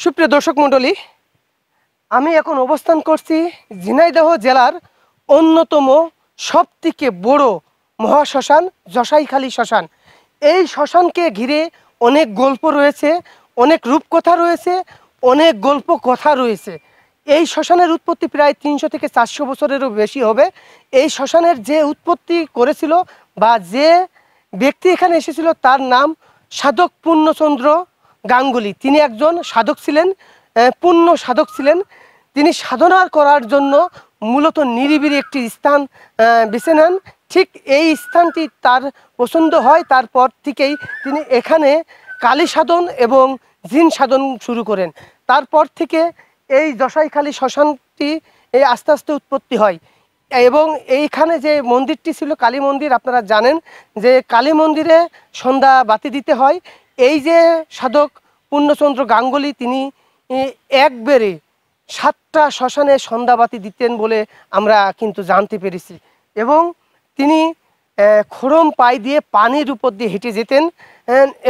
সুপ্রিয় দর্শক মণ্ডলী, আমি এখন অবস্থান করছি ঝিনাইদহ জেলার অন্যতম সবথেকে বড় মহাশ্মশান জশাইখালী শ্মশান। এই শ্মশানকে ঘিরে অনেক গল্প রয়েছে, অনেক রূপকথা রয়েছে, অনেক গল্প কথা রয়েছে। এই শ্মশানের উৎপত্তি প্রায় 300 থেকে 400 বছরেরও বেশি হবে। এই শ্মশানের যে উৎপত্তি করেছিল বা যে ব্যক্তি এখানে এসেছিল তার নাম সাধক পূর্ণচন্দ্র গাঙ্গুলি। তিনি একজন সাধক ছিলেন, পূর্ণ সাধক ছিলেন। তিনি সাধনা করার জন্য মূলত নিরিবিলি একটি স্থান বেছে নেন। ঠিক এই স্থানটি তার পছন্দ হয়, তারপর থেকেই তিনি এখানে কালী সাধন এবং জিন সাধন শুরু করেন। তারপর থেকে এই জশাইখালী শ্মশানটি আস্তে আস্তে উৎপত্তি হয়। এবং এইখানে যে মন্দিরটি ছিল কালী মন্দির, আপনারা জানেন যে কালী মন্দিরে সন্ধ্যা বাতি দিতে হয়। এই যে সাধক পূর্ণচন্দ্র গাঙ্গুলি তিনি একবারে 7টা শ্মশানে সন্ধ্যাবাতি দিতেন বলে আমরা কিন্তু জানতে পেরেছি। এবং তিনি খড়ম পায়ে দিয়ে পানির উপর দিয়ে হেঁটে যেতেন,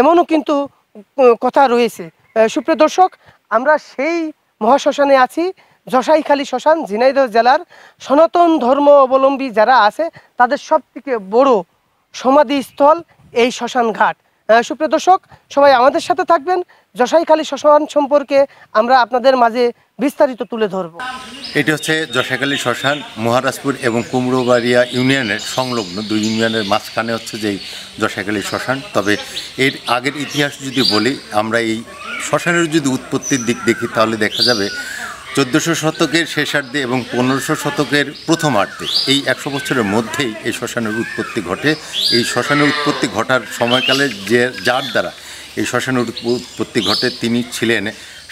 এমনও কিন্তু কথা রয়েছে। সুপ্রিয় দর্শক, আমরা সেই মহাশ্মশানে আছি, জশাইখালী শ্মশান। ঝিনাইদহ জেলার সনাতন ধর্ম অবলম্বী যারা আছে তাদের সবথেকে বড় সমাধিস্থল এই শ্মশান ঘাট। সুপ্রিয় দর্শক, সবাই আমাদের সাথে থাকবেন। জশাইখালী শ্মশান সম্পর্কে আমরা আপনাদের মাঝে বিস্তারিত তুলে ধরব। এটি হচ্ছে জশাইখালী শ্মশান, মহারাজপুর এবং কুমড়োবাড়িয়া ইউনিয়নের সংলগ্ন, দুই ইউনিয়নের মাঝখানে হচ্ছে যেই জশাইখালী শ্মশান। তবে এর আগের ইতিহাস যদি বলি, আমরা এই শ্মশানের যদি উৎপত্তির দিক দেখি তাহলে দেখা যাবে 1400 শতকের শেষার্ধে এবং 1500 শতকের প্রথমার্ধে, এই 100 বছরের মধ্যেই এই শ্মশানের উৎপত্তি ঘটে। এই শ্মশানের উৎপত্তি ঘটার সময়কালে যার দ্বারা এই শ্মশানের উৎপত্তি ঘটে তিনি ছিলেন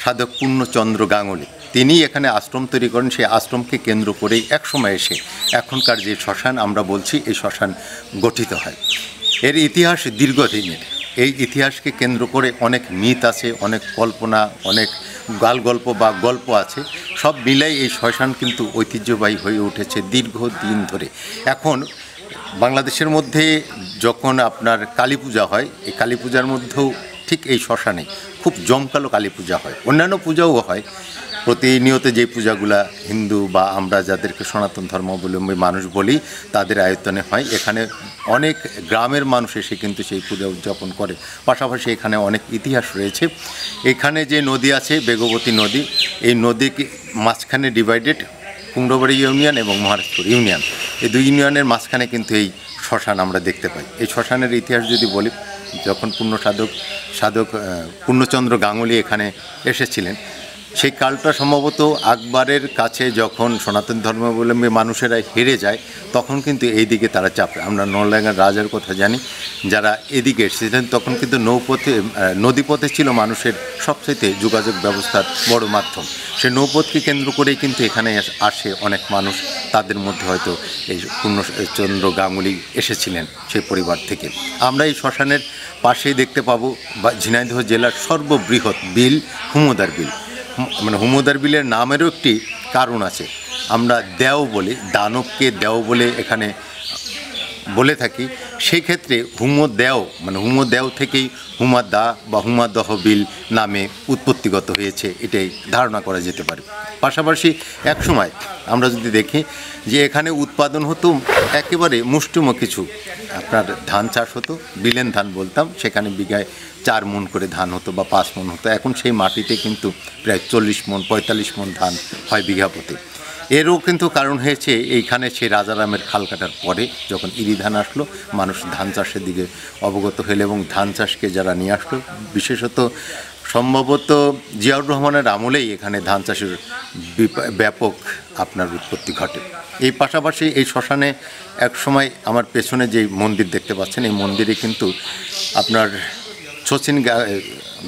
সাধক পূর্ণচন্দ্র গাঙ্গুলি। তিনি এখানে আশ্রম তৈরি করেন। সেই আশ্রমকে কেন্দ্র করেই একসময় এসে এখনকার যে শ্মশান আমরা বলছি এই শ্মশান গঠিত হয়। এর ইতিহাস দীর্ঘদিনের। এই ইতিহাসকে কেন্দ্র করে অনেক মিথ আছে, অনেক কল্পনা, অনেক গল্প বা গল্প আছে। সব মিলাই এই শ্মশান কিন্তু ঐতিহ্যবাহী হয়ে উঠেছে দীর্ঘদিন ধরে। এখন বাংলাদেশের মধ্যে যখন আপনার কালী পূজা হয়, এই কালী পূজার মধ্যেও ঠিক এই শ্মশানে খুব জমকালো কালী পূজা হয়। অন্যান্য পূজাও হয়, প্রতিনিয়ত যে পূজাগুলা হিন্দু বা আমরা যাদেরকে সনাতন ধর্মাবলম্বী মানুষ বলি তাদের আয়তনে হয়। এখানে অনেক গ্রামের মানুষ এসে কিন্তু সেই পূজা উদযাপন করে। পাশাপাশি এখানে অনেক ইতিহাস রয়েছে। এখানে যে নদী আছে বেগবতী নদী, এই নদীকে মাঝখানে ডিভাইডেড কুমড়োবাড়ি ইউনিয়ন এবং মহারাজপুর ইউনিয়ন, এই দুই ইউনিয়নের মাঝখানে কিন্তু এই শ্মশান আমরা দেখতে পাই। এই শ্মশানের ইতিহাস যদি বলি, যখন সাধক পূর্ণচন্দ্র গাঙ্গুলি এখানে এসেছিলেন, সেই কালটা সম্ভবত আকবরের কাছে যখন সনাতন ধর্মাবলম্বী মানুষেরা হেরে যায় তখন কিন্তু এই দিকে তারা চাপে। আমরা নলডাঙ্গার রাজার কথা জানি, যারা এদিকে এসেছিলেন তখন কিন্তু নদীপথে ছিল মানুষের সবচেয়ে যোগাযোগ ব্যবস্থার বড় মাধ্যম। সেই নৌপথকে কেন্দ্র করেই কিন্তু এখানে আসে অনেক মানুষ। তাদের মধ্যে হয়তো এই পূর্ণচন্দ্র গাঙ্গুলি এসেছিলেন সেই পরিবার থেকে। আমরা এই শ্মশানের পাশেই দেখতে পাবো ঝিনাইদহ জেলার সর্ববৃহৎ বিল হুমোদার বিল। মানে হুমোদার বিলের নামেরও একটি কারণ আছে। আমরা দেও বলি, দানবকে দেও বলে এখানে বলে থাকি। সেই ক্ষেত্রে হুমোদেও থেকেই হুমাদা বা হুমাদহ বিল নামে উৎপত্তিগত হয়েছে, এটাই ধারণা করা যেতে পারে। পাশাপাশি একসময় আমরা যদি দেখি যে এখানে উৎপাদন হতো একেবারে মুষ্টিম কিছু, আপনার ধান চাষ হতো, বিলেন ধান বলতাম। সেখানে বিঘায় 4 মণ করে ধান হতো বা 5 মণ হতো। এখন সেই মাটিতে কিন্তু প্রায় 40 মণ 45 মণ ধান হয় বিঘা প্রতি। এরও কিন্তু কারণ হয়েছে এইখানে সেই রাজারামের খাল কাটার পরে যখন ইরি ধান আসলো, মানুষ ধান চাষের দিকে অবগত হলো এবং ধান চাষকে যারা নিয়ে আসলো, বিশেষত সম্ভবত জিয়াউর রহমানের আমলেই এখানে ধান চাষের ব্যাপক আপনার উৎপত্তি ঘটে। এই পাশাপাশি এই শ্মশানে এক সময় আমার পেছনে যে মন্দির দেখতে পাচ্ছেন, এই মন্দিরে কিন্তু আপনার শচীন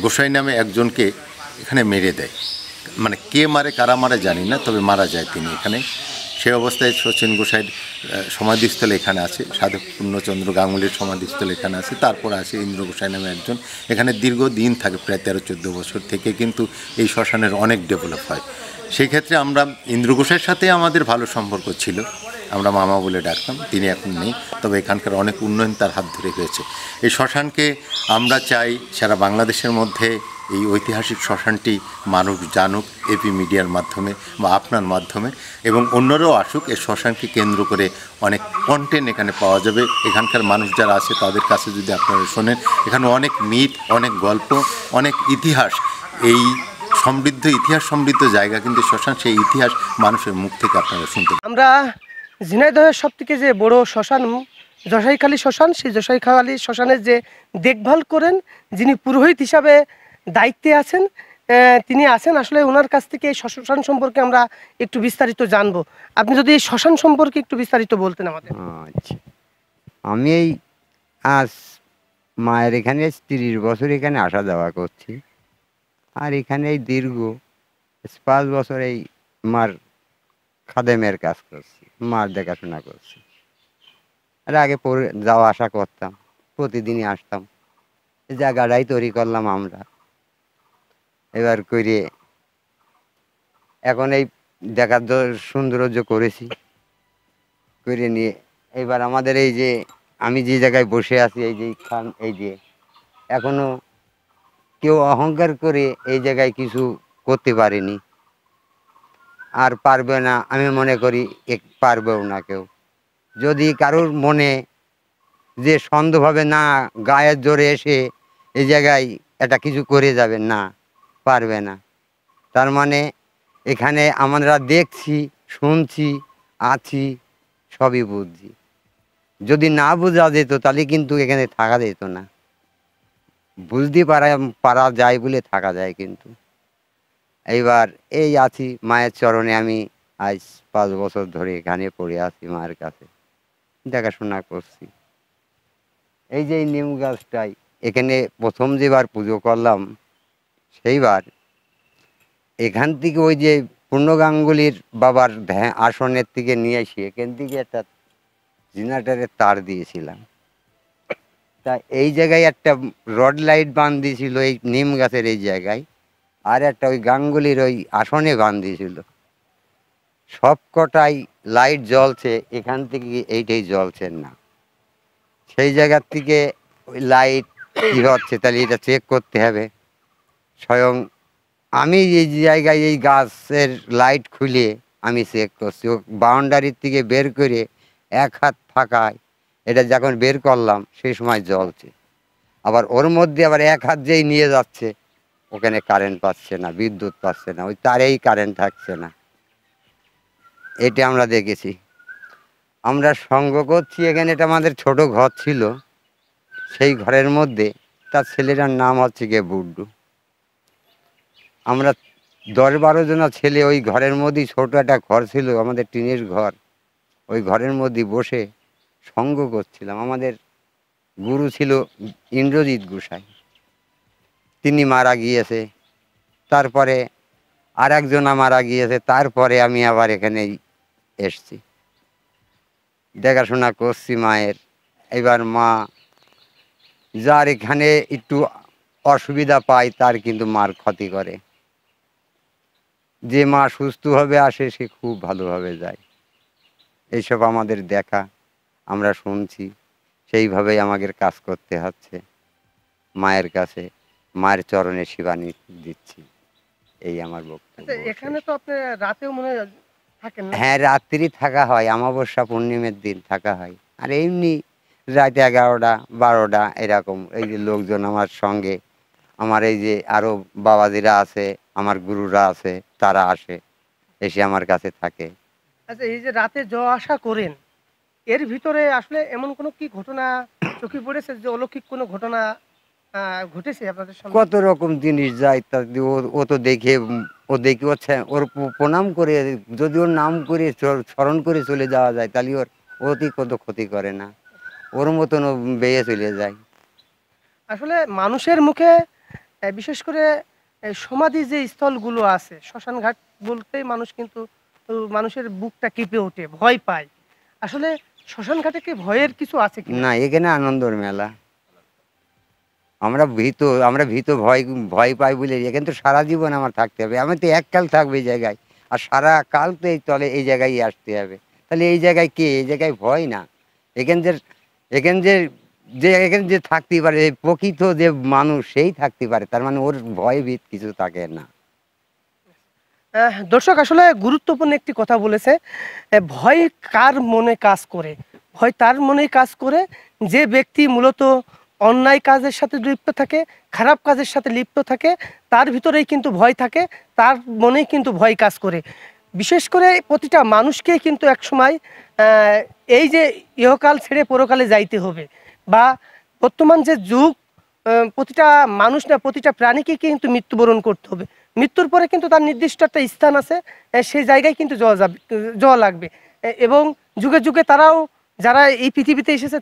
গোসাই নামে একজনকে এখানে মেরে দেয়। মানে কে মারে কারা মারে জানি না, তবে মারা যায় তিনি এখানে। সেই অবস্থায় শচীন গোসাইয়ের সমাধিস্থল এখানে আছে, সাধক পূর্ণচন্দ্র গাঙ্গুলির সমাধিস্থল এখানে আছে। তারপর আছে ইন্দ্র গোসাই নামে একজন, এখানে দীর্ঘদিন থাকে, প্রায় 13-14 বছর থেকে কিন্তু এই শ্মশানের অনেক ডেভেলপ হয়। সেই ক্ষেত্রে আমরা ইন্দ্র গোসাইয়ের সাথে আমাদের ভালো সম্পর্ক ছিল। আমরা মামা বলে ডাকতাম, তিনি এখন নেই, তবে এখানকার অনেক উন্নয়ন তার হাত ধরে হয়েছে। এই শ্মশানকে আমরা চাই সারা বাংলাদেশের মধ্যে এই ঐতিহাসিক শ্মশানটি মানুষ জানুক, এপি মিডিয়ার মাধ্যমে বা আপনার মাধ্যমে, এবং অন্যরাও আসুক। এই শ্মশানকে কেন্দ্র করে অনেক কন্টেন্ট এখানে পাওয়া যাবে। এখানকার মানুষ যারা আছে তাদের কাছে যদি আপনারা শোনেন, এখানে অনেক মিথ, অনেক গল্প, অনেক ইতিহাস, এই ইতিহাস সমৃদ্ধ জায়গা কিন্তু শ্মশান, সেই ইতিহাস মানুষের মুখ থেকে আপনারা শুনতে পাবেন। আমরা ঝিনাইদহের সব থেকে যে বড় শ্মশান জশাইখালী শ্মশান, সেই জশাইখালী শ্মশানের যে দেখভাল করেন, যিনি পুরোহিত হিসাবে দায়িত্বে আছেন, তিনি আছেন। আসলে ওনার কাছ থেকে এই শ্মশান সম্পর্কে আমরা একটু বিস্তারিত জানবো। আপনি যদি এই শ্মশান সম্পর্কে একটু বিস্তারিত বলতেন আমাদের। আচ্ছা, আমি এই আজ মায়ের এখানে 30 বছর এখানে আসা যাওয়া করছি। আর এখানে এই দীর্ঘ 5 বছর এই মার খাদেমের কাজ করছি, মার দেখাশোনা করছি। আর আগে পরে যাওয়া আসা করতাম, প্রতিদিনই আসতাম। এই জায়গাটাই তৈরি করলাম আমরা, এবার করে এখন এই দেখার সৌন্দর্য করেছি, করে নিয়ে এবার আমাদের এই যে আমি যে জায়গায় বসে আছি, এই যে খান, এই যে এখনো কেউ অহংকার করে এই জায়গায় কিছু করতে পারেনি, আর পারবে না। আমি মনে করি পারবেও না কেউ। যদি কারোর মনে যে সন্দেহভাবে না গায়ের জোরে এসে এই জায়গায় এটা কিছু করে যাবে, না, পারবে না। তার মানে এখানে আমরা দেখছি, শুনছি, আছি, সবই বুঝছি। যদি না বোঝা যেত তাহলে কিন্তু এখানে থাকা যেত না। বুঝতে পারা যায় বলে থাকা যায়। কিন্তু এইবার এই আছি মায়ের চরণে। আমি আজ 5 বছর ধরে এখানে পড়ে আছি, মায়ের কাছে দেখাশোনা করছি। এই যে নিম গাছটাই এখানে প্রথম যেবার পুজো করলাম, সেইবার এখান থেকে ওই যে পূর্ণগাঙ্গুলির বাবার আসনের থেকে নিয়ে এসে এখান থেকে একটা জেনারেটরের তার দিয়েছিলাম। তা এই জায়গায় একটা রড লাইট বাঁধিয়েছিল এই নিম গাছের এই জায়গায়, আর একটা ওই গাঙ্গুলির ওই আসনে বাঁধিয়েছিল। সব কটাই লাইট জ্বলছে, এখান থেকে এইটাই জ্বলছে না। সেই জায়গার থেকে ওই লাইট কী হচ্ছে, তাহলে এটা চেক করতে হবে। স্বয়ং আমি এই জায়গায় এই গাছের লাইট খুলে আমি চেক করছি। ও বাউন্ডারির থেকে বের করে 1 হাত ফাঁকায় এটা যখন বের করলাম সেই সময় জ্বলছে। আবার ওর মধ্যে আবার 1 হাত যেই নিয়ে যাচ্ছে, ওখানে কারেন্ট পাচ্ছে না, বিদ্যুৎ পাচ্ছে না, ওই তারেই কারেন্ট থাকছে না। এটা আমরা দেখেছি। আমরা সঙ্গ করছি এখানে, এটা আমাদের ছোট ঘর ছিল, সেই ঘরের মধ্যে তার ছেলেটার নাম হচ্ছে গিয়ে বুড্ডু। আমরা 10-12 জনা ছেলে ওই ঘরের মধ্যেই, ছোট একটা ঘর ছিল আমাদের, টিনের ঘর, ওই ঘরের মধ্যে বসে সঙ্গ করছিলাম। আমাদের গুরু ছিল ইন্দ্রজিৎ গোসাই, তিনি মারা গিয়েছে। তারপরে আর একজনা মারা গিয়েছে। তারপরে আমি আবার এখানেই এসছি, দেখাশোনা করছি মায়ের। এবার মা যার এখানে একটু অসুবিধা পায় তার কিন্তু মার ক্ষতি করে। যে মা সুস্থভাবে আসে সে খুব ভালোভাবে যায়। এইসব আমাদের দেখা, আমরা শুনছি, সেইভাবেই আমাদের কাজ করতে হচ্ছে। মায়ের কাছে মায়ের চরণে শিবানী দিচ্ছি, এই আমার বক্তব্য। এখানে তো আপনি রাতেও মনে হয় থাকেন না? হ্যাঁ, রাত্রি থাকা হয়, অমাবস্যা পূর্ণিমার দিন থাকা হয়। আর এমনি রাত 11টা 12টা এরকম এই যে লোকজন আমার সঙ্গে, আমার এই যে আরও বাবাজিরা আছে, আমার গুরুরা আছে, তারা আসে, এসে আমার কাছে থাকে। আচ্ছা, এই যে রাতে যাওয়া আসা করেন, এর ভিতরে আসলে এমন কোনো কি ঘটনা চোখে পড়েছে যে অলৌকিক কোনো ঘটনা ঘটেছে আপনাদের সামনে? কত রকম জিনিস যায়, তা ও তো দেখে ও দেখে ওর প্রণাম করে, যদি ওর নাম করে স্মরণ করে চলে যাওয়া যায়, তাহলে ওর অতি কত ক্ষতি করে না, ওর মতন ও বেয়ে চলে যায়। আসলে মানুষের মুখে বিশেষ করে সমাধি যে স্থলগুলো আছে, শ্মশান ঘাট বলতেই মানুষ কিন্তু মানুষের বুকটা কেঁপে ওঠে, ভয় পায়। আসলে শ্মশান ঘাটে কি ভয়ের কিছু আছে কি? না, এখানে আনন্দর মেলা। আমরা ভীত ভয় ভয় পাই বলে এখানে তো সারা জীবন আমার থাকতে হবে। আমি তো এককাল থাকবো এই জায়গায়, আর সারা কাল তো এই তলে এই জায়গায় আসতে হবে। তাহলে এই জায়গায় কে, এই জায়গায় ভয় না। এখান যে এখান যে যে এখানে যে থাকতে পারে প্রকৃত যে মানুষ সেই থাকতে পারে, তার মানে ওর ভয়ভীত কিছু থাকে না। দর্শক আসলে গুরুত্বপূর্ণ একটি কথা বলেছে। ভয় কার মনে কাজ করে? ভয় তার মনেই কাজ করে যে ব্যক্তি মূলত অন্যায় কাজের সাথে লিপ্ত থাকে, খারাপ কাজের সাথে লিপ্ত থাকে, তার ভিতরেই কিন্তু ভয় থাকে, তার মনেই কিন্তু ভয় কাজ করে। বিশেষ করে প্রতিটা মানুষকেই কিন্তু একসময় এই যে ইহকাল ছেড়ে পরকালে যাইতে হবে, বা বর্তমান যে যুগ, প্রতিটা মানুষ না প্রতিটা প্রাণীকে কিন্তু মৃত্যুবরণ করতে হবে। মৃত্যুর পরে কিন্তু তার নির্দিষ্ট একটা স্থান আছে, সেই জায়গায় কিন্তু যাওয়া লাগবে। এবং যুগে যুগে তারাও, যারা এই পৃথিবীতে এসেছে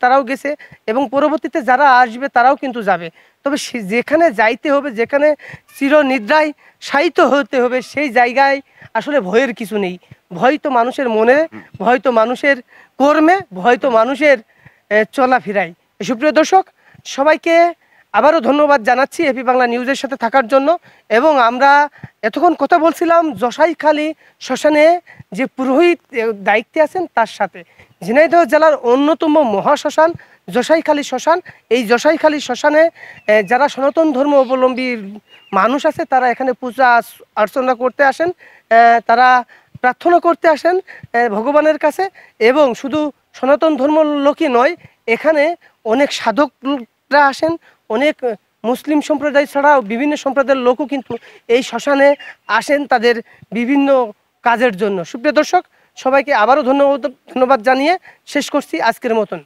তারাও গেছে, এবং পরবর্তীতে যারা আসবে তারাও কিন্তু যাবে। তবে যেখানে যাইতে হবে, যেখানে চিরনিদ্রায় শায়িত হতে হবে, সেই জায়গায় আসলে ভয়ের কিছু নেই। ভয় তো মানুষের মনে, ভয় তো মানুষের কর্মে, ভয় তো মানুষের চলাফেরায়। সুপ্রিয় দর্শক, সবাইকে আবারও ধন্যবাদ জানাচ্ছি এপি বাংলা নিউজের সাথে থাকার জন্য। এবং আমরা এতক্ষণ কথা বলছিলাম জশাইখালী শ্মশানে যে পুরোহিত দায়িত্বে আছেন তার সাথে। ঝিনাইদহ জেলার অন্যতম মহাশ্মশান জশাইখালী শ্মশান। এই জশাইখালী শ্মশানে যারা সনাতন ধর্ম অবলম্বী মানুষ আছে তারা এখানে পূজা অর্চনা করতে আসেন, তারা প্রার্থনা করতে আসেন ভগবানের কাছে। এবং শুধু সনাতন ধর্ম লোকই নয়, এখানে অনেক সাধকরা আসেন, অনেক মুসলিম সম্প্রদায় ছাড়াও বিভিন্ন সম্প্রদায়ের লোকও কিন্তু এই শ্মশানে আসেন তাদের বিভিন্ন কাজের জন্য। সুপ্রিয় দর্শক, সবাইকে আবারও ধন্যবাদ জানিয়ে শেষ করছি আজকের মতন।